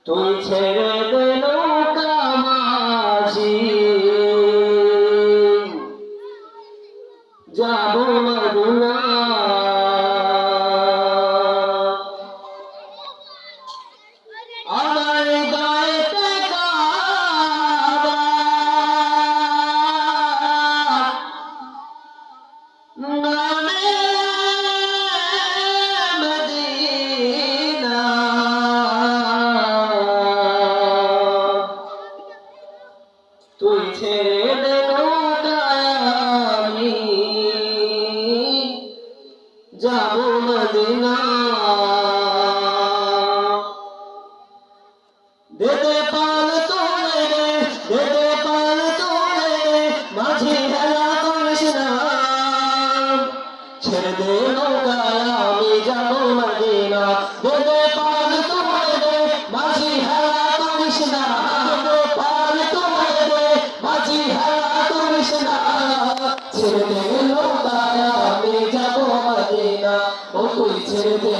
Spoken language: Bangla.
তুই ছেড়ে দে নৌকা মাঝি, যাব মদিনা। আমার গায়েতে কাবা, নামে মদিনা। তুই ছেড়ে দে নৌকা, আমি যাব মদিনা। দেদে পাল তোলে রে, দেদে পাল তোলে রে, মাঝি হেলা করিস না। ছেড়ে দে নৌকা, আমি যাব মদিনা। দেদে পাল তোলে রে, মাঝি হেলা করিস না। দেদে পাল তোলে রে, মাঝি হেলা করিস না। ছেড়ে দে নৌকা, আমি যাব মদিনা। ও তুই ছেড়ে দে